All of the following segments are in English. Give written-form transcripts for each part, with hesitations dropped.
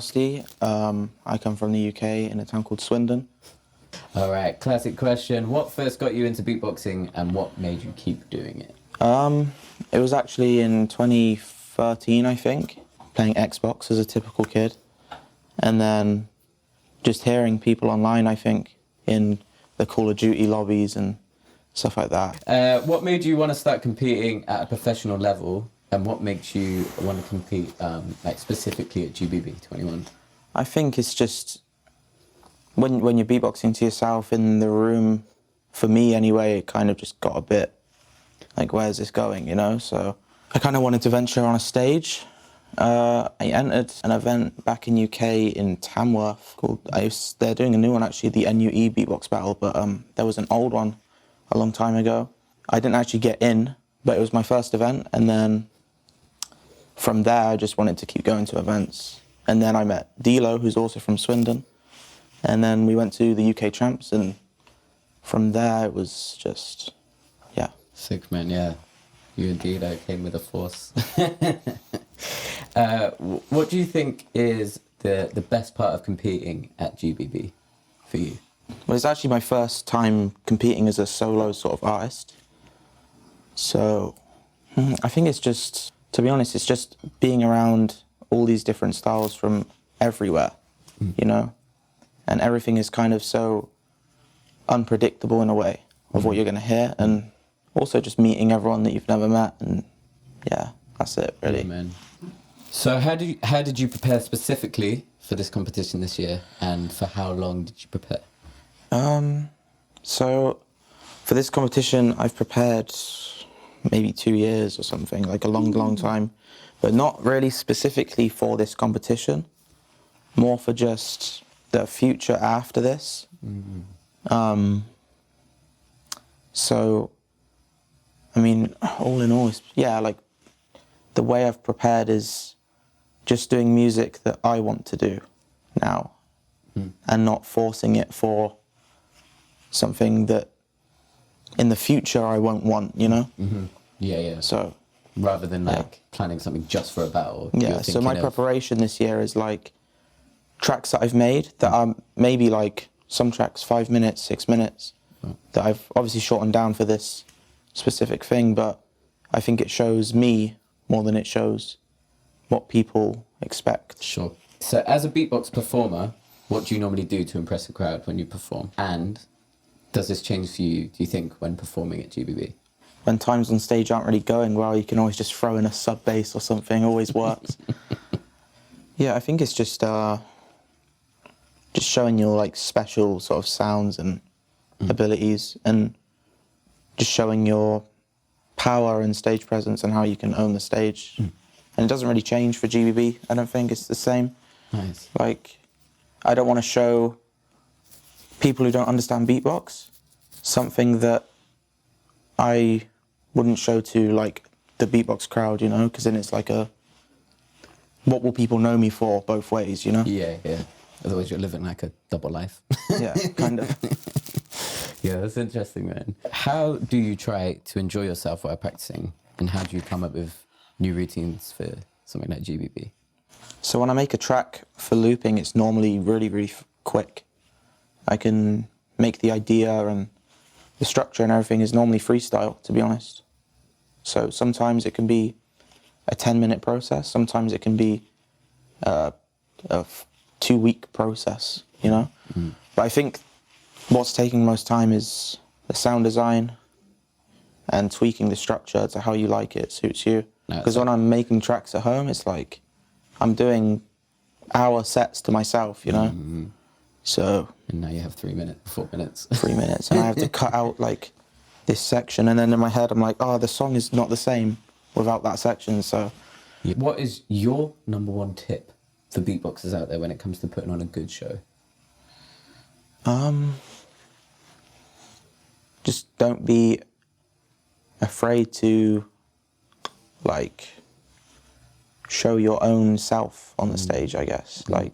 Frosty. I come from the UK in a town called Swindon. All right, classic question. What first got you into beatboxing and what made you keep doing it? It was actually in 2013, I think, playing Xbox as a typical kid. And then just hearing people online, I think, in the Call of Duty lobbies and stuff like that. What made you want to start competing at a professional level, and what makes you want to compete like specifically at GBB21? I think it's just when you're beatboxing to yourself in the room, for me anyway, it kind of just got a bit like, where's this going, you know? So I kind of wanted to venture on a stage. I entered an event back in UK in Tamworth called, they're doing a new one actually, the NUE Beatbox Battle, but there was an old one a long time ago. I didn't actually get in, but it was my first event, and then from there I just wanted to keep going to events. And then I met Dilo, who's also from Swindon, and then we went to the UK Champs, and from there it was just, yeah. Sick, man, yeah. You and Dilo came with a force. What do you think is the best part of competing at GBB for you? Well, it's actually my first time competing as a solo sort of artist. So I think it's just, to be honest, it's just being around all these different styles from everywhere, you know? And everything is kind of so unpredictable in a way of what you're going to hear, and also just meeting everyone that you've never met, and yeah, that's it really. Amen. So how did you prepare specifically for this competition this year, and for how long did you prepare? So for this competition, I've prepared maybe 2 years or something, like a long time, but not really specifically for this competition, more for just the future after this. So, I mean, all in all, yeah, like the way I've prepared is just doing music that I want to do now, and not forcing it for something that in the future I won't want, you know? Yeah. So rather than like planning something just for a battle. Yeah, so my preparation this year is like tracks that I've made that are maybe like some tracks 5 minutes, 6 minutes, that I've obviously shortened down for this specific thing, but I think it shows me more than it shows what people expect. Sure. So as a beatbox performer, what do you normally do to impress a crowd when you perform? And does this change for you, do you think, when performing at GBB? When times on stage aren't really going well, you can always just throw in a sub bass or something, always works. Yeah, I think it's just showing your like special sort of sounds and abilities, and just showing your power and stage presence and how you can own the stage. And it doesn't really change for GBB, I don't think it's the same. Nice. Like, I don't want to show people who don't understand beatbox something that I wouldn't show to like the beatbox crowd, you know, because then it's like what will people know me for both ways, you know? Yeah. Otherwise you're living like a double life. Yeah, kind of. Yeah, that's interesting, man. How do you try to enjoy yourself while practicing, and how do you come up with new routines for something like GBB? So when I make a track for looping, it's normally really quick. I can make the idea, and the structure and everything is normally freestyle, to be honest. So sometimes it can be a 10-minute process, sometimes it can be a 2-week process, you know? But I think what's taking most time is the sound design and tweaking the structure to how you like it suits you. Because when I'm making tracks at home, it's like I'm doing hour sets to myself, you know? So... And now you have 3 minutes, 4 minutes. 3 minutes, and I have to cut out like this section, and then in my head I'm like, oh, the song is not the same without that section, so... What is your #1 tip for beatboxers out there when it comes to putting on a good show? Just don't be afraid to like show your own self on the stage, I guess. Like,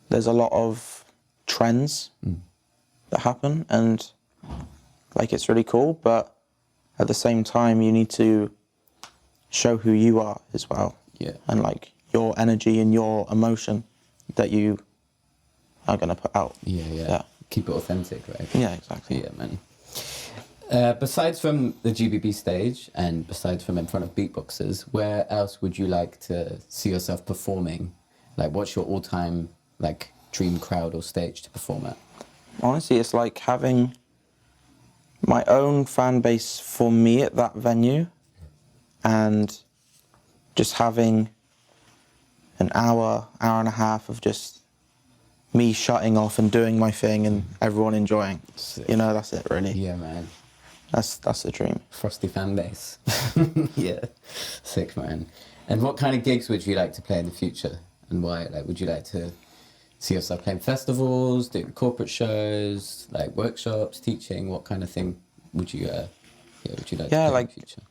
there's a lot of trends that happen, and like it's really cool, but at the same time you need to show who you are as well. Yeah. And like your energy and your emotion that you are going to put out. Yeah. Keep it authentic, right? Yeah, exactly. Yeah, man. Besides from the GBB stage and besides from in front of beatboxers, where else would you like to see yourself performing? Like, what's your all-time like dream crowd or stage to perform at? Honestly, it's like having my own fan base for me at that venue, and just having an hour and a half of just me shutting off and doing my thing and everyone enjoying. Sick. You know, that's it really. Yeah, man. That's the dream. Frosty fan base. Yeah. Sick, man. And what kind of gigs would you like to play in the future, and why? Like, would you like to see yourself playing festivals, doing corporate shows, like workshops, teaching? What kind of thing would you would you like to play like, in the future?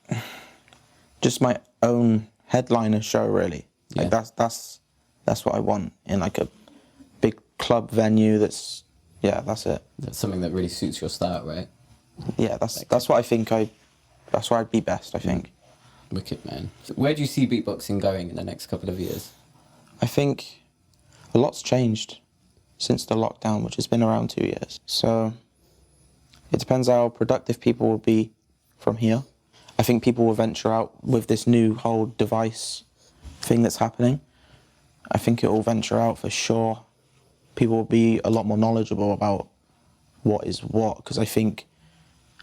Just my own headliner show really. Like that's what I want, in like a big club venue that's it. That's something that really suits your style, right? Yeah, that's what I think that's where I'd be best, I think. Wicked, man. Where do you see beatboxing going in the next couple of years? I think a lot's changed since the lockdown, which has been around 2 years. So it depends how productive people will be from here. I think people will venture out with this new whole device thing that's happening. I think it will venture out for sure. People will be a lot more knowledgeable about what is what, because I think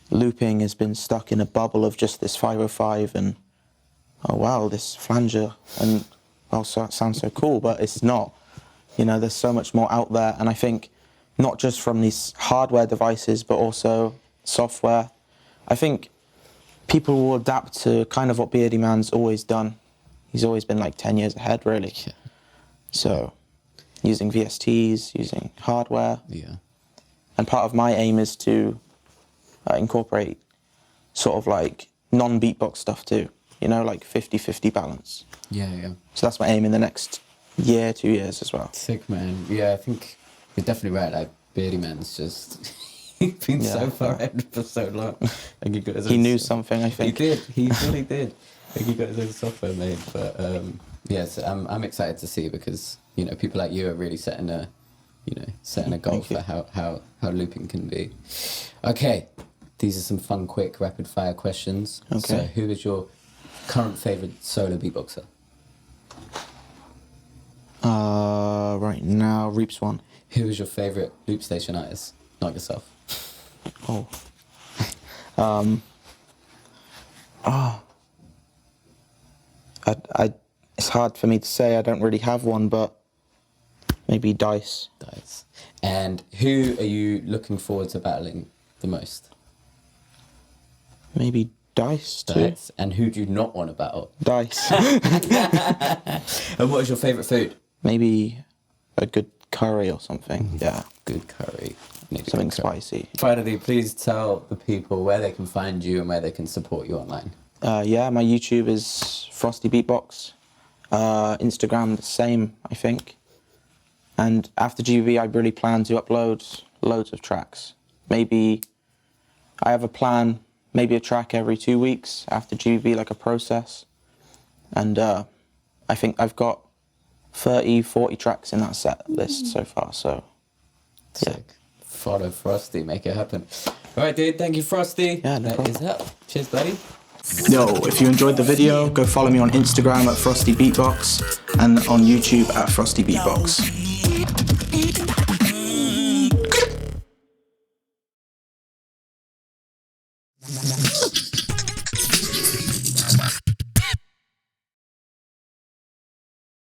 looping has been stuck in a bubble of just this 505 and, oh wow, this flanger, and also it sounds so cool, but it's not. You know, there's so much more out there, and I think not just from these hardware devices, but also software. I think people will adapt to kind of what Beardy Man's always done. He's always been like 10 years ahead, really. Yeah. So, using VSTs, using hardware. Yeah. And part of my aim is to incorporate sort of like non-beatbox stuff too. You know, like 50-50 balance. Yeah. So that's my aim in the next year, 2 years as well. Sick, man. Yeah, I think you're definitely right. Like, Beardy Man's just he's been so far ahead for so long. Like, he knew something, I think. He did. He really did. Like, he got his own software made. But yes, I'm excited to see, because you know, people like you are really setting a goal for how looping can be. Okay, these are some fun, quick, rapid fire questions. Okay. So, who is your current favorite solo beatboxer? Right now, Reaps one. Who is your favorite Loopstation artist? Not yourself. Oh. It's hard for me to say. I don't really have one, but maybe Dice. Dice. And who are you looking forward to battling the most? Maybe Dice too. Dice. And who do you not want to battle? Dice. And what is your favourite food? Maybe a good curry or something. Yeah. Good curry. Something spicy. Finally, please tell the people where they can find you and where they can support you online. Yeah, my YouTube is Frosty Beatbox. Instagram, the same, I think. And after GBB, I really plan to upload loads of tracks. Maybe I have a plan, maybe a track every 2 weeks after GBB, like a process. And I think I've got 30, 40 tracks in that set list so far, so yeah. Sick. Follow Frosty, make it happen. All right, dude, thank you, Frosty. Yeah, no problem. That is up. Cheers, buddy. Yo, if you enjoyed the video, go follow me on Instagram at Frosty Beatbox and on YouTube at Frosty Beatbox.